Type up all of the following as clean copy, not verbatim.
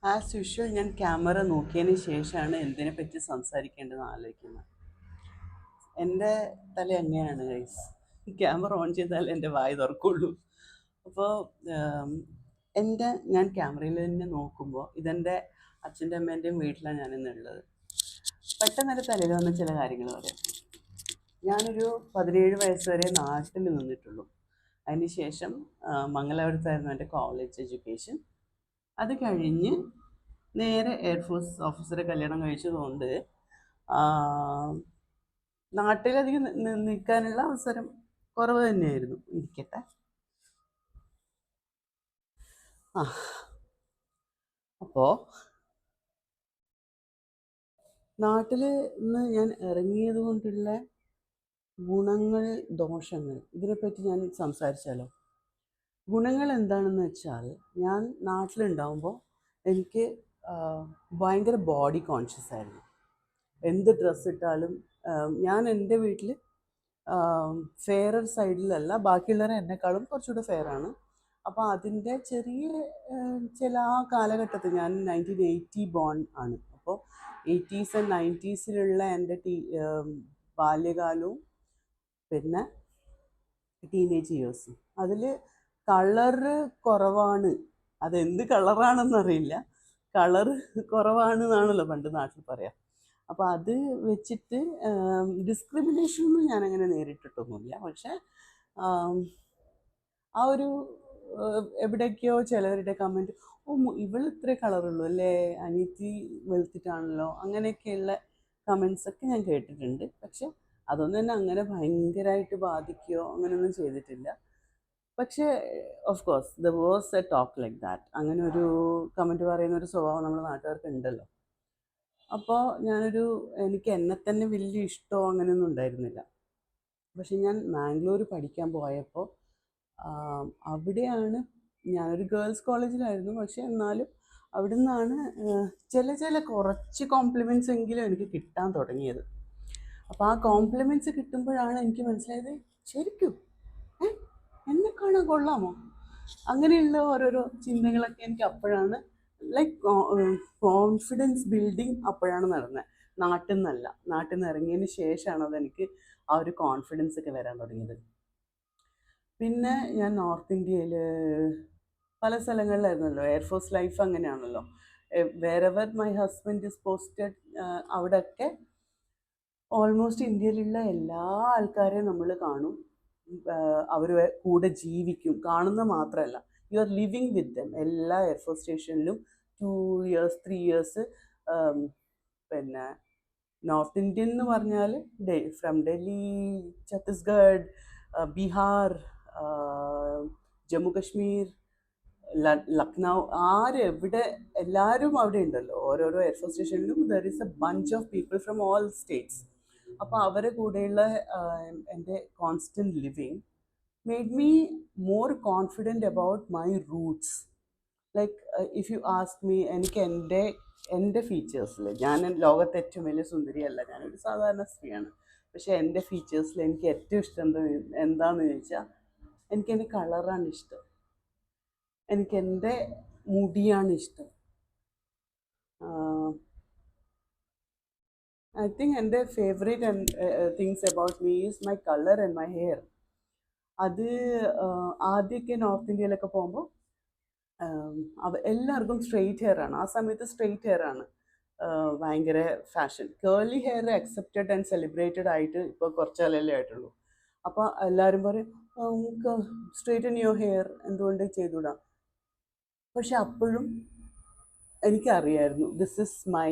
As usual ഞാൻ camera നോക്കിയതിന് ശേഷമാണ് എന്തിനെ പറ്റി സംസാരിക്കേണ്ടതെന്ന് ആലോചിക്കുന്നത്. എൻ്റെ തല എങ്ങനെയാണ് ഗൈസ്, ക്യാമറ ഓൺ ചെയ്താൽ എൻ്റെ വായി തുറക്കുള്ളൂ. അപ്പോൾ ഞാൻ ക്യാമറയിൽ തന്നെ നോക്കുമ്പോൾ ഇതെൻ്റെ അച്ഛൻ്റെ അമ്മേൻ്റെയും വീട്ടിലാണ് ഞാനിന്നുള്ളത്. പെട്ടെന്ന് എൻ്റെ തലയിൽ വന്ന ചില കാര്യങ്ങൾ പറയാം. ഞാനൊരു 17 വയസ്സ് വരെ നാട്ടിൽ നിന്നിട്ടുള്ളൂ. അതിനുശേഷം മംഗലാപുരത്തായിരുന്നു എൻ്റെ കോളേജ് എഡ്യൂക്കേഷൻ. അത് കഴിഞ്ഞ് നേരെ എയർഫോഴ്സ് ഓഫീസറെ കല്യാണം കഴിച്ചതുകൊണ്ട് നാട്ടിലധികം നിൽക്കാനുള്ള അവസരം കുറവ് തന്നെയായിരുന്നു. ഇരിക്കട്ടെ. അപ്പോൾ നാട്ടിൽ നിന്ന് ഞാൻ ഇറങ്ങിയത് കൊണ്ടുള്ള ഗുണങ്ങൾ, ദോഷങ്ങൾ, ഇതിനെപ്പറ്റി ഞാൻ സംസാരിച്ചാലോ? ഗുണങ്ങൾ എന്താണെന്ന് വെച്ചാൽ, ഞാൻ നാട്ടിലുണ്ടാകുമ്പോൾ എനിക്ക് ഭയങ്കര ബോഡി കോൺഷ്യസ് ആയിരുന്നു. എന്ത് ഡ്രസ്സ് ഇട്ടാലും ഞാൻ എൻ്റെ വീട്ടിൽ ഫെയറർ സൈഡിലല്ല, ബാക്കിയുള്ളവരെ എന്നെക്കാളും കുറച്ചുകൂടെ ഫെയറാണ്. അപ്പോൾ അതിൻ്റെ ചെറിയ ചില ആ കാലഘട്ടത്തിൽ, ഞാൻ 1980 ബോൺ ആണ്. അപ്പോൾ 80s ആൻഡ് 90s എൻ്റെ ബാല്യകാലവും പിന്നെ ടീനേജ് ഇയേഴ്സും, അതിൽ കളറ് കുറവാണ്. അതെന്ത് കളറാണെന്നറിയില്ല, കളറ് കുറവാണ് എന്നാണല്ലോ പണ്ട് നാട്ടിൽ പറയാം. അപ്പോൾ അത് വെച്ചിട്ട് ഡിസ്ക്രിമിനേഷനൊന്നും ഞാനങ്ങനെ നേരിട്ടിട്ടൊന്നുമില്ല. പക്ഷേ ആ ഒരു എവിടേക്കോ ചിലവരുടെ കമൻറ്റ്, ഓ ഇവൾ ഇത്രേ കളറുള്ളൂ അല്ലേ, അനിയത്തി വെളുത്തിട്ടാണല്ലോ, അങ്ങനെയൊക്കെയുള്ള കമൻസൊക്കെ ഞാൻ കേട്ടിട്ടുണ്ട്. പക്ഷെ അതൊന്നും എന്നെ അങ്ങനെ ഭയങ്കരമായിട്ട് ബാധിക്കുകയോ അങ്ങനെയൊന്നും ചെയ്തിട്ടില്ല. പക്ഷേ of course the was A talk like that. അങ്ങനെ ഒരു കമൻറ്റ് പറയുന്ന ഒരു സ്വഭാവം നമ്മുടെ നാട്ടുകാർക്ക് ഉണ്ടല്ലോ. അപ്പോൾ എനിക്ക് എന്നെ തന്നെ വലിയ ഇഷ്ടമോ അങ്ങനെയൊന്നും ഉണ്ടായിരുന്നില്ല. പക്ഷെ ഞാൻ മാംഗ്ലൂർ പഠിക്കാൻ പോയപ്പോൾ അവിടെയാണ്, ഞാനൊരു ഗേൾസ് കോളേജിലായിരുന്നു, പക്ഷെ എന്നാലും അവിടെ നിന്നാണ് ചില കുറച്ച് കോംപ്ലിമെൻറ്റ്സ് എങ്കിലും എനിക്ക് കിട്ടാൻ തുടങ്ങിയത്. അപ്പോൾ ആ കോംപ്ലിമെൻറ്റ്സ് കിട്ടുമ്പോഴാണ് എനിക്ക് മനസ്സിലായത്, ശരിക്കും എന്നെ കാണാൻ കൊള്ളാമോ, അങ്ങനെയുള്ള ഓരോരോ ചിന്തകളൊക്കെ എനിക്ക് അപ്പോഴാണ്, ലൈക്ക് കോൺഫിഡൻസ് ബിൽഡിങ് അപ്പോഴാണ് നടന്നത്. നാട്ടിൽ നിന്ന് ഇറങ്ങിയതിന് ശേഷമാണ് അതെനിക്ക് ആ ഒരു കോൺഫിഡൻസ് ഒക്കെ വരാൻ തുടങ്ങിയത്. പിന്നെ ഞാൻ നോർത്ത് ഇന്ത്യയിൽ പല സ്ഥലങ്ങളിലായിരുന്നല്ലോ. എയർഫോഴ്സ് ലൈഫ് അങ്ങനെയാണല്ലോ. Wherever my husband is posted, അവിടെയൊക്കെ ഓൾമോസ്റ്റ് ഇന്ത്യയിലുള്ള എല്ലാ ആൾക്കാരെയും നമ്മൾ കാണും, അവർ കൂടെ ജീവിക്കും. കാണുന്ന മാത്രമല്ല, യു ആർ ലിവിങ് വിത്ത് ദം. എല്ലാ എയർഫോഴ്സ് സ്റ്റേഷനിലും 2 years 3 years. പിന്നെ നോർത്ത് ഇന്ത്യൻ എന്ന് പറഞ്ഞാൽ ഫ്രം ഡൽഹി, ഛത്തീസ്ഗഡ്, ബീഹാർ, ജമ്മു കശ്മീർ, ലക്നൗ, എവിടെ എല്ലാവരും അവിടെ ഉണ്ടല്ലോ. ഓരോരോ എയർഫോഴ്സ് സ്റ്റേഷനിലും there is a bunch of people from all States. അപ്പോൾ അവരുടെ കൂടെയുള്ള എൻ്റെ constant living made me more confident about my roots. Like if you ask me, എനിക്ക് എൻ്റെ ഫീച്ചേഴ്സിൽ, ഞാൻ ലോകത്തെ ഏറ്റവും വലിയ സുന്ദരിയല്ല, ഞാനൊരു സാധാരണ സ്ത്രീയാണ്. പക്ഷേ എൻ്റെ ഫീച്ചേഴ്സിൽ എനിക്ക് ഏറ്റവും ഇഷ്ടം എന്താണെന്ന് ചോദിച്ചാൽ, എനിക്കെൻ്റെ കളറാണ് ഇഷ്ടം, എനിക്കെൻ്റെ മുടിയാണ് ഇഷ്ടം. ഐ തിങ്ക് എൻ്റെ favourite things about me is my colour and my hair. അത് ആദ്യമൊക്കെ നോർത്ത് ഇന്ത്യയിലൊക്കെ പോകുമ്പോൾ എല്ലാവർക്കും സ്ട്രെയിറ്റ് ഹെയർ ആണ്. ആ സമയത്ത് സ്ട്രെയിറ്റ് ഹെയർ ആണ് ഭയങ്കര fashion. Curly hair accepted and celebrated ആയിട്ട് ഇപ്പോൾ കുറച്ച് കാലമല്ലേ ആയിട്ടുള്ളൂ. അപ്പോൾ എല്ലാവരും പറയും, നമുക്ക് സ്ട്രെയിറ്റൻ യുവർ ഹെയർ, എന്തുകൊണ്ട് ചെയ്തുകൂടാ? പക്ഷെ അപ്പോഴും എനിക്കറിയായിരുന്നു, this is my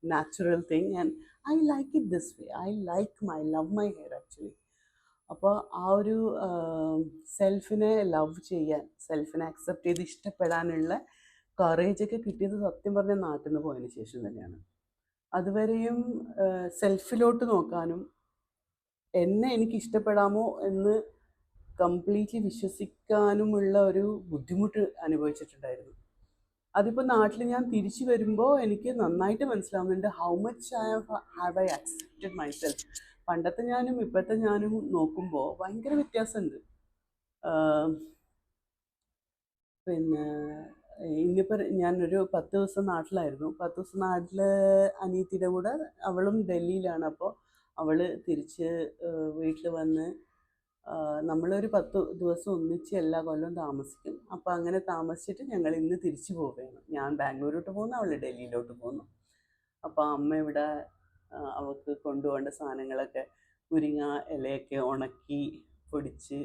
natural thing and I like it this way. Love my hair actually. അപ്പോൾ ആ ഒരു സെൽഫിനെ ലവ് ചെയ്യാൻ, സെൽഫിനെ അക്സെപ്റ്റ് ചെയ്ത് ഇഷ്ടപ്പെടാനുള്ള കറേജൊക്കെ കിട്ടിയത് സത്യം പറഞ്ഞ നാട്ടിൽ നിന്ന് പോയതിന് ശേഷം തന്നെയാണ്. അതുവരെയും സെൽഫിലോട്ട് നോക്കാനും എനിക്ക് ഇഷ്ടപ്പെടാമോ എന്ന് കംപ്ലീറ്റ്ലി വിശ്വസിക്കാനുമുള്ള ഒരു ബുദ്ധിമുട്ട് അനുഭവിച്ചിട്ടുണ്ടായിരുന്നു. അതിപ്പോൾ നാട്ടിൽ ഞാൻ തിരിച്ചു വരുമ്പോൾ എനിക്ക് നന്നായിട്ട് മനസ്സിലാവുന്നുണ്ട്, how much have I accepted myself. പണ്ടത്തെ ഞാനും ഇപ്പോഴത്തെ ഞാനും നോക്കുമ്പോൾ ഭയങ്കര വ്യത്യാസമുണ്ട്. പിന്നെ ഇന്നിപ്പോൾ ഞാനൊരു 10 ദിവസം നാട്ടിലായിരുന്നു. 10 ദിവസം നാട്ടിൽ അനിയത്തിയുടെ കൂടെ, അവളും ഡൽഹിയിലാണ്. അപ്പോൾ അവൾ തിരിച്ച് വീട്ടിൽ വന്ന് നമ്മളൊരു 10 ദിവസം ഒന്നിച്ച് എല്ലാ കൊല്ലവും താമസിക്കും. അപ്പോൾ അങ്ങനെ താമസിച്ചിട്ട് ഞങ്ങൾ ഇന്ന് തിരിച്ചു പോവുകയാണ്. ഞാൻ ബാംഗ്ലൂരോട്ട് പോകുന്നു, അവൾ ഡൽഹിയിലോട്ട് പോകുന്നു. അപ്പോൾ അമ്മ ഇവിടെ അവൾക്ക് കൊണ്ടുപോകേണ്ട സാധനങ്ങളൊക്കെ, മുരിങ്ങ ഇലയൊക്കെ ഉണക്കി പൊടിച്ച്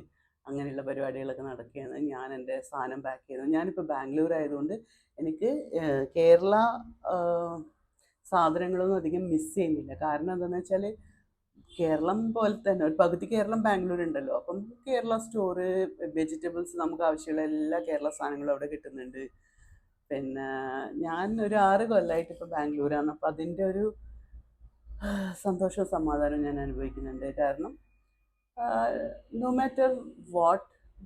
അങ്ങനെയുള്ള പരിപാടികളൊക്കെ നടക്കുകയാണ്. ഞാൻ എൻ്റെ സാധനം പാക്ക് ചെയ്യുന്നത്. ഞാനിപ്പോൾ ബാംഗ്ലൂർ ആയതുകൊണ്ട് എനിക്ക് കേരള സാധനങ്ങളൊന്നും അധികം മിസ് ചെയ്യുന്നില്ല. കാരണം എന്താണെന്ന് വെച്ചാൽ കേരളം പോലെ തന്നെ ഒരു പകുതി കേരളം ബാംഗ്ലൂർ ഉണ്ടല്ലോ. അപ്പം കേരള സ്റ്റോറ്, വെജിറ്റബിൾസ്, നമുക്ക് ആവശ്യമുള്ള എല്ലാ കേരള സാധനങ്ങളും അവിടെ കിട്ടുന്നുണ്ട്. പിന്നെ ഞാൻ ഒരു 6 കൊല്ലമായിട്ട് ഇപ്പോൾ ബാംഗ്ലൂരാണ്. അപ്പോൾ അതിൻ്റെ ഒരു സന്തോഷവും സമാധാനവും ഞാൻ അനുഭവിക്കുന്നുണ്ട്. കാരണം no matter what,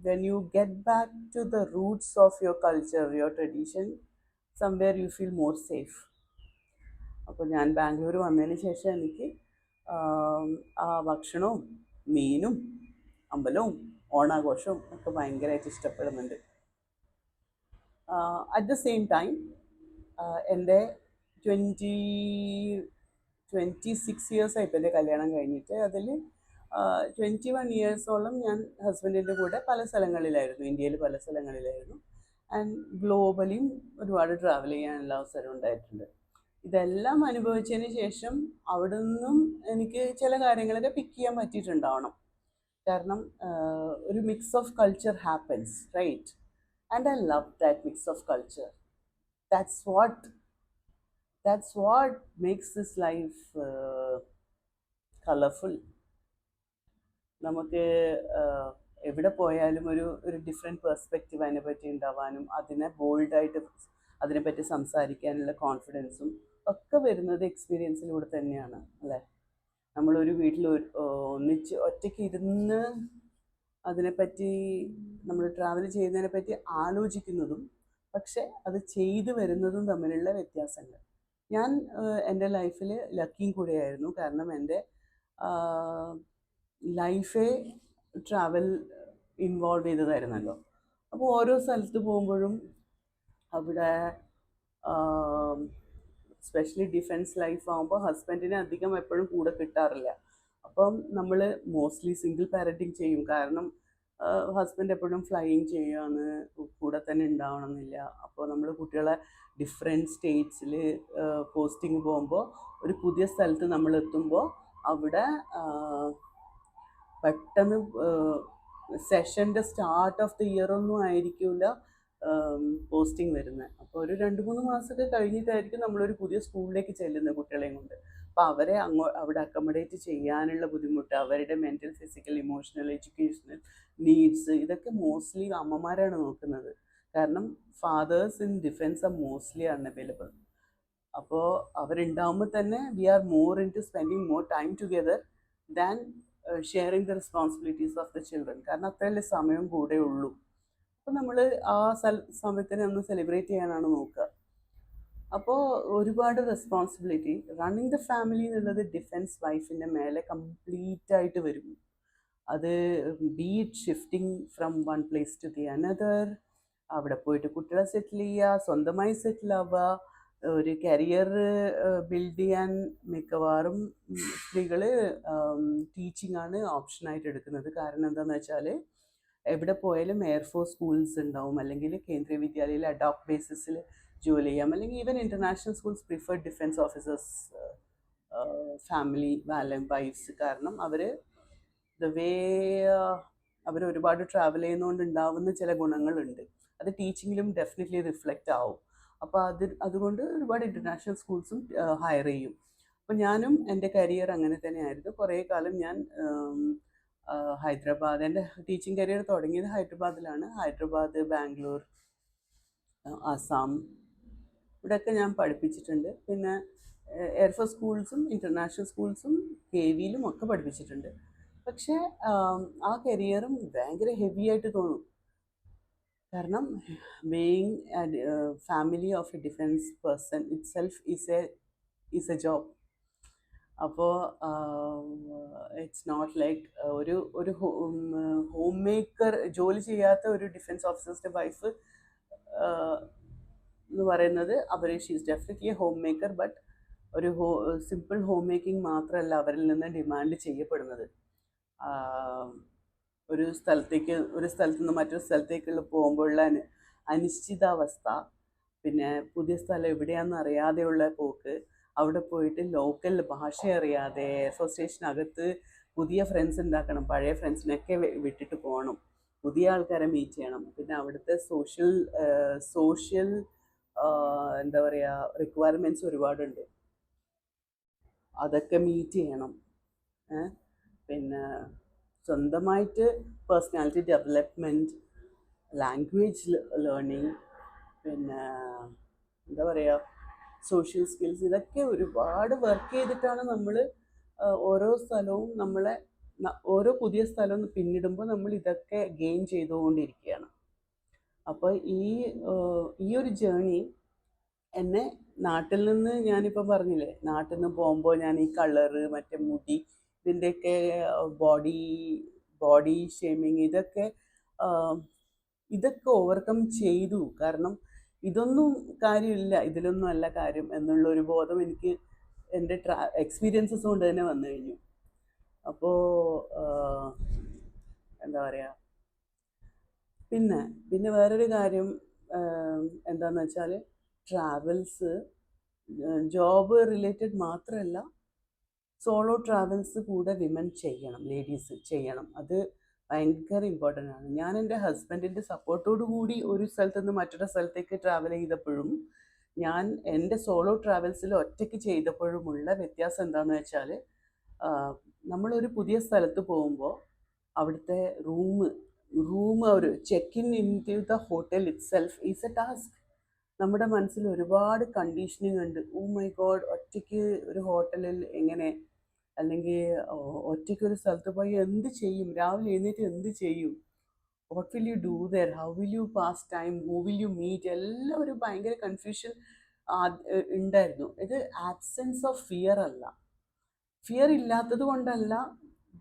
when you get back to the roots of your culture, your tradition, somewhere you feel more safe. അപ്പോൾ ഞാൻ ബാംഗ്ലൂർ വന്നതിന് ശേഷം എനിക്ക് ആ ഭക്ഷണവും മീനും അമ്പലവും ഓണാഘോഷവും ഒക്കെ ഭയങ്കരമായിട്ട് ഇഷ്ടപ്പെടുന്നുണ്ട്. അറ്റ് ദ സെയിം ടൈം എൻ്റെ 26 ഇയേഴ്സായി ഇപ്പോൾ എൻ്റെ കല്യാണം കഴിഞ്ഞിട്ട്. അതിൽ 21 ഇയേഴ്സോളം ഞാൻ ഹസ്ബൻഡിൻ്റെ കൂടെ പല സ്ഥലങ്ങളിലായിരുന്നു, ഇന്ത്യയിൽ പല സ്ഥലങ്ങളിലായിരുന്നു. ആൻഡ് ഗ്ലോബലിയും ഒരുപാട് ട്രാവൽ ചെയ്യാനുള്ള അവസരം ഉണ്ടായിട്ടുണ്ട്. ഇതെല്ലാം അനുഭവിച്ചതിന് ശേഷം അവിടെ നിന്നും എനിക്ക് ചില കാര്യങ്ങളൊക്കെ പിക്ക് ചെയ്യാൻ പറ്റിയിട്ടുണ്ടാവണം. കാരണം ഒരു mix of culture happens, right? And I love that mix of culture. That's what makes this life colorful. നമുക്ക് എവിടെ പോയാലും ഒരു ഡിഫറെൻറ്റ് പെർസ്പെക്റ്റീവ് അതിനെപ്പറ്റി ഉണ്ടാവാനും അതിനെ ബോൾഡായിട്ട് അതിനെപ്പറ്റി സംസാരിക്കാനുള്ള കോൺഫിഡൻസും ഒക്കെ വരുന്നത് എക്സ്പീരിയൻസിലൂടെ തന്നെയാണ്, അല്ലേ? നമ്മളൊരു വീട്ടിൽ ഒന്നിച്ച് ഒറ്റയ്ക്ക് ഇരുന്ന് അതിനെപ്പറ്റി നമ്മൾ ട്രാവൽ ചെയ്യുന്നതിനെപ്പറ്റി ആലോചിക്കുന്നതും പക്ഷെ അത് ചെയ്തു വരുന്നതും തമ്മിലുള്ള വ്യത്യാസങ്ങൾ. ഞാൻ എൻ്റെ ലൈഫിൽ ലക്കിയും കൂടെയായിരുന്നു. കാരണം എൻ്റെ ലൈഫേ ട്രാവൽ ഇൻവോൾവ് ചെയ്തതായിരുന്നല്ലോ. അപ്പോൾ ഓരോ സ്ഥലത്ത് പോകുമ്പോഴും അവിടെ സ്പെഷ്യലി ഡിഫൻസ് ലൈഫ് ആകുമ്പോൾ ഹസ്ബൻഡിനെ അധികം എപ്പോഴും കൂടെ കിട്ടാറില്ല. അപ്പം നമ്മൾ മോസ്റ്റ്ലി സിംഗിൾ പാരൻറ്റിങ് ചെയ്യും. കാരണം ഹസ്ബൻഡ് എപ്പോഴും ഫ്ലൈയിങ് ചെയ്യുകയാണ്, കൂടെ തന്നെ ഉണ്ടാവണമെന്നില്ല. അപ്പോൾ നമ്മൾ കുട്ടികളെ ഡിഫറെൻറ്റ് സ്റ്റേറ്റ്സിൽ പോസ്റ്റിങ് പോകുമ്പോൾ ഒരു പുതിയ സ്ഥലത്ത് നമ്മൾ എത്തുമ്പോൾ അവിടെ പെട്ടെന്ന് സെഷൻ്റെ സ്റ്റാർട്ട് ഓഫ് ദി ഇയർ ഒന്നും ആയിരിക്കില്ല പോസ്റ്റിംഗ് വരുന്നത്. അപ്പോൾ ഒരു 2-3 മാസമൊക്കെ കഴിഞ്ഞിട്ടായിരിക്കും നമ്മളൊരു പുതിയ സ്കൂളിലേക്ക് ചെല്ലുന്നത് കുട്ടികളെയും കൊണ്ട്. അപ്പോൾ അവരെ അവിടെ അക്കോമഡേറ്റ് ചെയ്യാനുള്ള ബുദ്ധിമുട്ട്, അവരുടെ mental, physical, emotional, educational needs, ഇതൊക്കെ മോസ്റ്റ്ലി അമ്മമാരാണ് നോക്കുന്നത്. കാരണം fathers in defence are mostly unavailable. അപ്പോൾ അവരുണ്ടാവുമ്പോൾ തന്നെ we are more into spending more time together than sharing the responsibilities of the children. കാരണം അത്രയല്ലേ സമയം കൂടെ ഉള്ളൂ. അപ്പോൾ നമ്മൾ ആ സമയത്തിനെ ഒന്ന് സെലിബ്രേറ്റ് ചെയ്യാനാണ് നോക്കുക. അപ്പോൾ ഒരുപാട് റെസ്പോൺസിബിലിറ്റി, റണ്ണിങ് ദ ഫാമിലി എന്നുള്ളത് ഡിഫൻസ് വൈഫിൻ്റെ മേലെ കംപ്ലീറ്റ് ആയിട്ട് വരും. അത് beat shifting from one place to the another, അവിടെ പോയിട്ട് കുട്ടികളെ സെറ്റിൽ ചെയ്യുക, സ്വന്തമായി സെറ്റിൽ ആവുക, ഒരു കരിയർ ബിൽഡ് ചെയ്യാൻ മിക്കവാറും സ്ത്രീകൾ ടീച്ചിങ് ആണ് ഓപ്ഷനായിട്ട് എടുക്കുന്നത്. കാരണം എന്താണെന്ന് വെച്ചാൽ എവിടെ പോയാലും എയർഫോഴ്സ് സ്കൂൾസ് ഉണ്ടാവും, അല്ലെങ്കിൽ കേന്ദ്രീയ വിദ്യാലയയിൽ അഡോപ്റ്റ് ബേസിസിൽ ജോലി ചെയ്യാം, അല്ലെങ്കിൽ even international schools preferred defence officers family wives. കാരണം അവർ ദ വേ അവർ ഒരുപാട് ട്രാവൽ ചെയ്യുന്നതുകൊണ്ട് ഉണ്ടാവുന്ന ചില ഗുണങ്ങളുണ്ട്. അത് ടീച്ചിങ്ങിലും ഡെഫിനറ്റ്ലി റിഫ്ലക്റ്റ് ആവും. അപ്പോൾ അതുകൊണ്ട് ഒരുപാട് ഇൻ്റർനാഷണൽ സ്കൂൾസും ഹയർ ചെയ്യും. അപ്പോൾ ഞാനും എൻ്റെ കരിയർ അങ്ങനെ തന്നെയായിരുന്നു. കുറേ കാലം ഞാൻ ഹൈദരാബാദ്, എൻ്റെ ടീച്ചിങ് കരിയർ തുടങ്ങിയത് ഹൈദരാബാദിലാണ്. ഹൈദരാബാദ്, ബാംഗ്ലൂർ, ആസാം, ഇവിടെയൊക്കെ ഞാൻ പഠിപ്പിച്ചിട്ടുണ്ട്. പിന്നെ എയർഫോഴ്സ് സ്കൂൾസും ഇൻ്റർനാഷണൽ സ്കൂൾസും KVയിലും ഒക്കെ പഠിപ്പിച്ചിട്ടുണ്ട്. പക്ഷേ ആ കരിയറും ഭയങ്കര ഹെവി ആയിട്ട് തോന്നും. കാരണം being family of A defence person it self is A job. അപ്പോൾ ഇറ്റ്സ് നോട്ട് ലൈക്ക് ഒരു ഹോം മേക്കർ, ജോലി ചെയ്യാത്ത ഒരു ഡിഫൻസ് ഓഫീസേഴ്സിൻ്റെ വൈഫ് പറയുന്നത് she's definitely home maker, but ഒരു സിമ്പിൾ ഹോം മേക്കിംഗ് മാത്രമല്ല അവരിൽ നിന്ന് ഡിമാൻഡ് ചെയ്യപ്പെടുന്നത്. ഒരു സ്ഥലത്ത് നിന്ന് മറ്റൊരു സ്ഥലത്തേക്കുള്ള പോകുമ്പോഴുള്ള അനിശ്ചിതാവസ്ഥ, പിന്നെ പുതിയ സ്ഥലം എവിടെയാണെന്ന് അറിയാതെയുള്ള പോക്ക്, അവിടെ പോയിട്ട് ലോക്കൽ ഭാഷ അറിയാതെ എയർഫോഴ്സ് സ്റ്റേഷനകത്ത് പുതിയ ഫ്രണ്ട്സ് ഉണ്ടാക്കണം, പഴയ ഫ്രണ്ട്സിനൊക്കെ വിട്ടിട്ട് പോകണം, പുതിയ ആൾക്കാരെ മീറ്റ് ചെയ്യണം, പിന്നെ അവിടുത്തെ സോഷ്യൽ എന്താ പറയുക റിക്വയർമെൻറ്റ്സ് ഒരുപാടുണ്ട്, അതൊക്കെ മീറ്റ് ചെയ്യണം. പിന്നെ സ്വന്തമായിട്ട് പേഴ്സണാലിറ്റി ഡെവലപ്മെൻറ്റ്, ലാംഗ്വേജ് ലേണിങ്, പിന്നെ എന്താ പറയുക സോഷ്യൽ സ്കിൽസ്, ഇതൊക്കെ ഒരുപാട് വർക്ക് ചെയ്തിട്ടാണ് നമ്മൾ ഓരോ സ്ഥലവും ഓരോ പുതിയ സ്ഥലവും പിന്നിടുമ്പോൾ നമ്മൾ ഇതൊക്കെ ഗെയിൻ ചെയ്തുകൊണ്ടിരിക്കുകയാണ്. അപ്പോൾ ഈ ഒരു ജേണി എന്നെ നാട്ടിൽ നിന്ന്, ഞാനിപ്പോൾ പറഞ്ഞില്ലേ, നാട്ടിൽ നിന്ന് പോകുമ്പോൾ ഞാൻ ഈ കളറ്, മറ്റേ മുടി, ഇതിൻ്റെയൊക്കെ ബോഡി ഷേമിങ്, ഇതൊക്കെ ഓവർകം ചെയ്തു. കാരണം ഇതൊന്നും കാര്യമില്ല, ഇതിലൊന്നും അല്ല കാര്യം എന്നുള്ളൊരു ബോധം എനിക്ക് എൻ്റെ എക്സ്പീരിയൻസസ് കൊണ്ട് തന്നെ വന്നു കഴിഞ്ഞു. അപ്പോൾ എന്താ പറയുക, പിന്നെ വേറൊരു കാര്യം എന്താണെന്ന് വെച്ചാൽ, ട്രാവൽസ് ജോബ് റിലേറ്റഡ് മാത്രമല്ല, സോളോ ട്രാവൽസ് കൂടെ ലേഡീസ് ചെയ്യണം. അത് ഭയങ്കര ഇമ്പോർട്ടൻ്റ് ആണ്. ഞാൻ എൻ്റെ ഹസ്ബൻഡിൻ്റെ സപ്പോർട്ടോടു കൂടി ഒരു സ്ഥലത്ത് നിന്ന് മറ്റൊരു സ്ഥലത്തേക്ക് ട്രാവൽ ചെയ്തപ്പോഴും, ഞാൻ എൻ്റെ സോളോ ട്രാവൽസിൽ ഒറ്റയ്ക്ക് ചെയ്തപ്പോഴുമുള്ള വ്യത്യാസം എന്താണെന്ന് വെച്ചാൽ, നമ്മളൊരു പുതിയ സ്ഥലത്ത് പോകുമ്പോൾ അവിടുത്തെ റൂം ഒരു check in to the hotel itself is a task. നമ്മുടെ മനസ്സിൽ ഒരുപാട് കണ്ടീഷനിങ് ഉണ്ട്. ഓ മൈ ഗോഡ്, ഒറ്റയ്ക്ക് ഒരു ഹോട്ടലിൽ എങ്ങനെ, അല്ലെങ്കിൽ ഒറ്റയ്ക്ക് ഒരു സ്ഥലത്ത് പോയി എന്ത് ചെയ്യും, രാവിലെ എഴുന്നേറ്റ് എന്ത് ചെയ്യും, what will you do there, how will you pass time, who will you meet, എല്ലാം ഒരു ഭയങ്കര കൺഫ്യൂഷൻ ഉണ്ടായിരുന്നു. ഇത് ആബ്സെൻസ് ഓഫ് ഫിയർ അല്ല, ഫിയർ ഇല്ലാത്തത് കൊണ്ടല്ല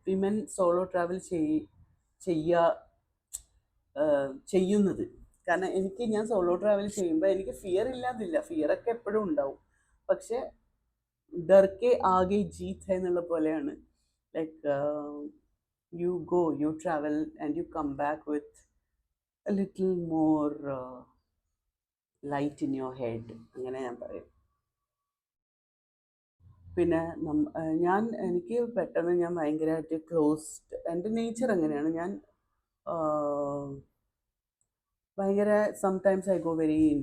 വിമൻ സോളോ ട്രാവൽ ചെയ്യുന്നത്. കാരണം ഞാൻ സോളോ ട്രാവൽ ചെയ്യുമ്പോൾ എനിക്ക് ഫിയർ ഇല്ലാതില്ല, ഫിയറൊക്കെ എപ്പോഴും ഉണ്ടാവും. പക്ഷെ ഡർക്കെ ആകെ ജീത്ത് എന്നുള്ള പോലെയാണ്. Like you travel and you come back with a little more light in your head, അങ്ങനെ ഞാൻ പറയും. പിന്നെ എനിക്ക് പെട്ടെന്ന് ഞാൻ ഭയങ്കരമായിട്ട് ക്ലോസ്ഡ്, എൻ്റെ നേച്ചർ അങ്ങനെയാണ്. ഞാൻ ഭയങ്കര sometimes I go very in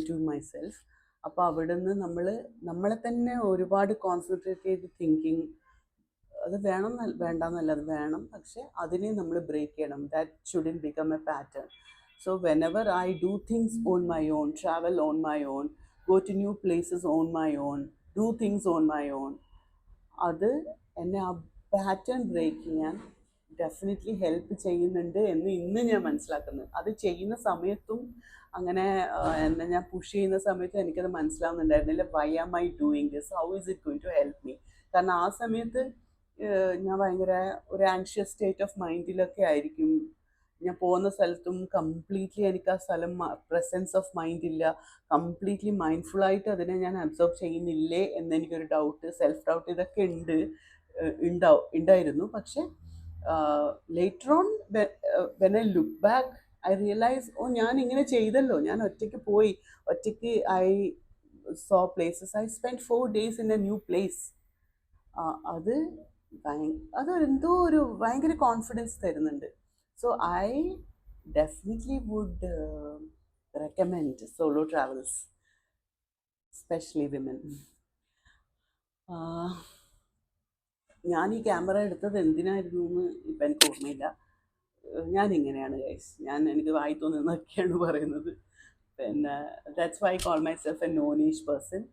to myself. അപ്പോൾ അവിടെ നിന്ന് നമ്മളെ തന്നെ ഒരുപാട് കോൺസെൻട്രേറ്റ് ചെയ്ത് തിങ്കിങ്, അത് വേണ്ടെന്നല്ല, അത് വേണം, പക്ഷെ അതിനെ നമ്മൾ ബ്രേക്ക് ചെയ്യണം. That shouldn't become a pattern. So whenever I do things on my own, travel on my own, go to new places on my own, do things on my own, അത് എന്നെ ആ പാറ്റേൺ ബ്രേക്ക് ചെയ്യാൻ definitely help ചെയ്യുന്നുണ്ട് എന്ന് ഇന്ന് ഞാൻ മനസ്സിലാക്കുന്നത്. അത് ചെയ്യുന്ന സമയത്തും അങ്ങനെ എന്നെ ഞാൻ പുഷ് ചെയ്യുന്ന സമയത്തും എനിക്കത് മനസ്സിലാവുന്നുണ്ടായിരുന്നില്ല. Why am I doing this, how is it going to help me. കാരണം ആ സമയത്ത് ഞാൻ ഭയങ്കര ഒരു ആൻഷ്യസ് സ്റ്റേറ്റ് ഓഫ് മൈൻഡിലൊക്കെ ആയിരിക്കും. ഞാൻ പോകുന്ന സ്ഥലത്തും കംപ്ലീറ്റ്ലി എനിക്ക് ആ സ്ഥലം പ്രസൻസ് ഓഫ് മൈൻഡ് ഇല്ല, കംപ്ലീറ്റ്ലി മൈൻഡ്ഫുള്ളായിട്ട് അതിനെ ഞാൻ അബ്സോർബ് ചെയ്യുന്നില്ലേ എന്നെനിക്കൊരു ഡൗട്ട്, സെൽഫ് ഡൗട്ട്, ഇതൊക്കെ ഉണ്ടായിരുന്നു. പക്ഷെ later on when I look back I realise, ഞാൻ ഇങ്ങനെ ചെയ്തല്ലോ, ഞാൻ ഒറ്റയ്ക്ക് I saw places, I spend 4 days in a new place. അതെന്തോ ഒരു ഭയങ്കര കോൺഫിഡൻസ് തരുന്നുണ്ട്. So I definitely would recommend solo travels, especially women. ഞാൻ ഈ ക്യാമറ എടുത്തത് എന്തിനായിരുന്നു എന്ന് ഇപ്പം എനിക്ക് ഓർമ്മയില്ല. ഞാനിങ്ങനെയാണ് ഗൈസ്, എനിക്ക് വായി തോന്നുന്നതൊക്കെയാണ് പറയുന്നത്. പിന്നെ that's why I call myself a no niche person.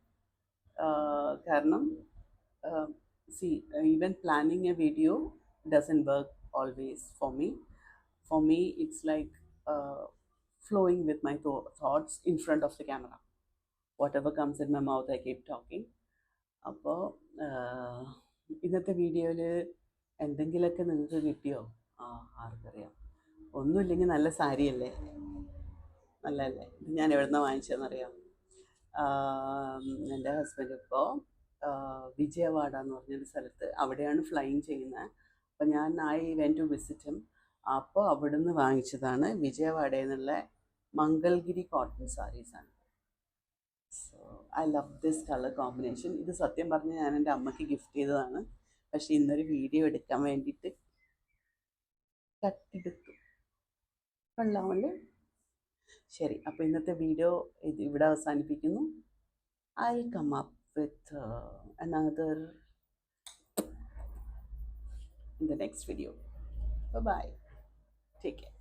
കാരണം even planning a video doesn't work always for me. For me, it's like flowing with my thoughts in front of the camera. Whatever comes in my mouth, I keep talking. അപ്പോൾ ഇന്നത്തെ വീഡിയോയിൽ എന്തെങ്കിലുമൊക്കെ നിങ്ങൾക്ക് കിട്ടിയോ? ആർക്കറിയാം. ഒന്നുമില്ലെങ്കിൽ നല്ല സാരിയല്ലേ, നല്ലതല്ലേ? ഇത് ഞാൻ എവിടെ നിന്നാണ് വാങ്ങിച്ചതെന്നറിയാം. എൻ്റെ ഹസ്ബൻഡ് ഇപ്പോൾ വിജയവാഡ എന്ന് പറഞ്ഞൊരു സ്ഥലത്ത് അവിടെയാണ് ഫ്ലൈയിങ് ചെയ്യുന്നത്. അപ്പോൾ ഞാൻ വെൻ ടു വിസിറ്റ് ഹിം. അപ്പോൾ അവിടുന്ന് വാങ്ങിച്ചതാണ് വിജയവാഡയിൽ നിന്നുള്ള മംഗൾഗിരി കോട്ടൺ സാരീസാണ്. So I love this colour combination. ഇത് സത്യം പറഞ്ഞ് ഞാൻ എൻ്റെ അമ്മയ്ക്ക് ഗിഫ്റ്റ് ചെയ്തതാണ്. പക്ഷേ ഇന്നൊരു വീഡിയോ എടുക്കാൻ വേണ്ടിയിട്ട് കട്ടെടുത്തു. കൊള്ളാമല്ലേ? ശരി, അപ്പോൾ ഇന്നത്തെ വീഡിയോ ഇവിടെ അവസാനിപ്പിക്കുന്നു. I'll come up with another in the next video. Bye bye. Take care.